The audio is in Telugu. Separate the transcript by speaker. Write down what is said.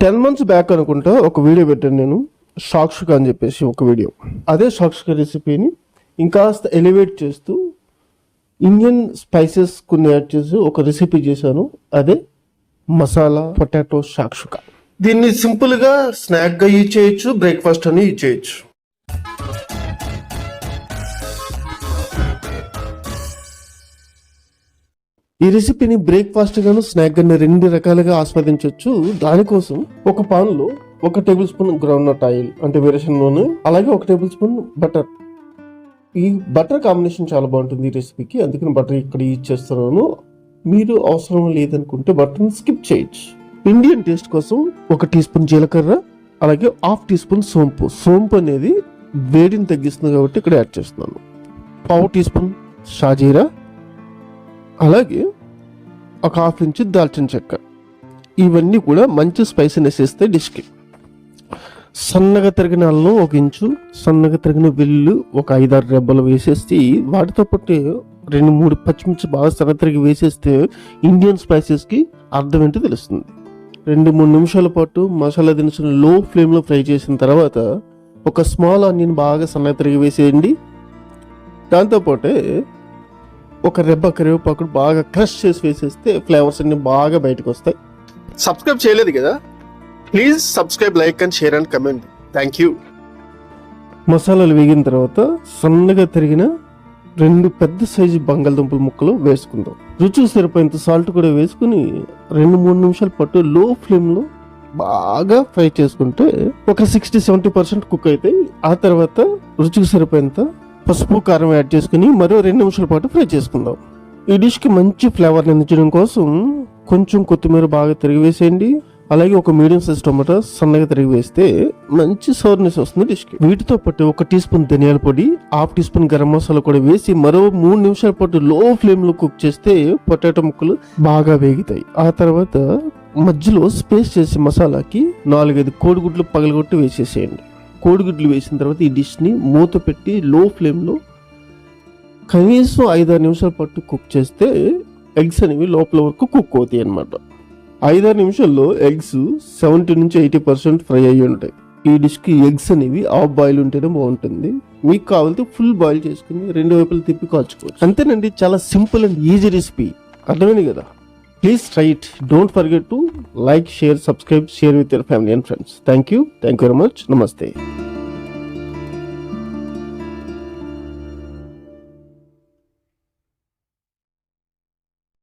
Speaker 1: 10 months బ్యాక్ అనుకుంటా ఒక వీడియో పెట్టాను నేను, షాక్షుకా అని చెప్పేసి ఒక వీడియో. అదే షాక్షుకా రెసిపీని ఇంకాస్త ఎలివేట్ చేస్తూ ఇండియన్ స్పైసెస్ కొన్ని యాడ్ చేసి ఒక రెసిపీ చేశాను. అదే మసాలా పొటాటో షాక్షుకా. దీన్ని సింపుల్గా స్నాక్గా యూజ్ చేయొచ్చు, బ్రేక్ఫాస్ట్ అని యూజ్ చేయొచ్చు. ఈ రెసిపీని బ్రేక్ఫాస్ట్ గాను స్నాక్ గాను 2 రకాలుగా ఆస్వాదించవచ్చు. దానికోసం ఒక పాన్ లో 1 tablespoon groundnut oil అంటే వేరుశనగ నూనె, అలాగే 1 టేబుల్ స్పూన్ బటర్. ఈ బటర్ కాంబినేషన్ చాలా బాగుంటుంది ఈ రెసిపీకి, అందుకని బటర్ ఇక్కడ యూజ్ చేస్తున్నాను. మీరు అవసరం లేదనుకుంటే బటర్ని స్కిప్ చేయొచ్చు. ఇండియన్ టేస్ట్ కోసం 1 టీ స్పూన్ జీలకర్ర, అలాగే 1/2 టీ స్పూన్ సోంపు. సోంపు అనేది వేడిని తగ్గిస్తుంది కాబట్టి ఇక్కడ యాడ్ చేస్తున్నాను. 1/2 టీ స్పూన్ షాజీరా, అలాగే 1/2 ఇంచు దాల్చిన చెక్క. ఇవన్నీ కూడా మంచి స్పైసీనెస్ ఇస్తే డిష్కి. సన్నగా తరిగిన అల్లం 1 ఇంచు, సన్నగా తరిగిన వెల్లు 5-6 రెబ్బలు వేసేసి వాటితో పాటు 2-3 పచ్చిమిర్చి బాగా సన్న తరిగి వేసేస్తే ఇండియన్ స్పైసెస్కి అర్థం ఏంటో తెలుస్తుంది. 2-3 నిమిషాల పాటు మసాలా దినుసులు లో ఫ్లేమ్లో ఫ్రై చేసిన తర్వాత 1 స్మాల్ ఆనియన్ బాగా సన్నగా తరిగి వేసేయండి. దాంతోపాటే 1 రెబ్బ కరివేపాకు బాగా క్రష్ చేసి వేసేస్తే ఫ్లేవర్స్ అన్ని బాగా బయటకు వస్తాయి. సబ్స్క్రైబ్ చేయలేదు కదా, please subscribe, like and share and comment. Thank you. మసాలాలు వేగిన తర్వాత సన్నగా తరిగిన 2 పెద్ద సైజు బంగాళదుంపల ముక్కలు వేసుకుందాం. రుచికి సరిపోయేంత సాల్ట్ కూడా వేసుకుని 2-3 నిమిషాల పాటు లో ఫ్లేమ్లో బాగా ఫ్రై చేసుకుంటే ఒక 60-70% కుక్ అవుతాయి. ఆ తర్వాత రుచికి సరిపోయేంత పసుపు కారం యాడ్ చేసుకుని మరో 2 నిమిషాల పాటు ఫ్రై చేసుకుందాం. ఈ డిష్కి మంచి ఫ్లేవర్ని అందించడం కోసం కొంచెం కొత్తిమీర బాగా తరిగి వేసేయండి. అలాగే 1 మీడియం సైజ్ టొమాటో సన్నగా తరిగి వేస్తే మంచి సోర్నెస్ వస్తుంది డిష్కి. వీటితో పాటు 1 టీ స్పూన్ ధనియాల పొడి, 1/2 టీ స్పూన్ గరం మసాలా కూడా వేసి మరో 3 నిమిషాల పాటు లో ఫ్లేమ్లో కుక్ చేస్తే పొటాటో ముక్కలు బాగా వేగుతాయి. ఆ తర్వాత మధ్యలో స్పేస్ చేసి మసాలాకి 4-5 కోడిగుడ్లు పగలగొట్టి వేసేసేయండి. కోడిగుడ్లు వేసిన తర్వాత ఈ డిష్ని మూత పెట్టి లో ఫ్లేమ్లో కనీసం 5-6 నిమిషాల పాటు కుక్ చేస్తే ఎగ్స్ అనేవి లోపల వరకు కుక్ అవుతాయి అన్నమాట. 5-6 నిమిషాల్లో ఎగ్స్ 70-80% ఫ్రై అయ్యి ఉంటాయి. ఈ డిష్కి ఎగ్స్ అనేవి హాఫ్ బాయిల్ ఉంటేనే బాగుంటుంది. మీకు కావాలంటే ఫుల్ బాయిల్ చేసుకుని 2 వైపులు తిప్పి కాల్చుకోవచ్చు. అంతేనండి, చాలా సింపుల్ అండ్ ఈజీ రెసిపీ. అర్థమైంది కదా? Please try it. Don't forget to like, share, subscribe, share with your family and friends. Thank you very much. Namaste.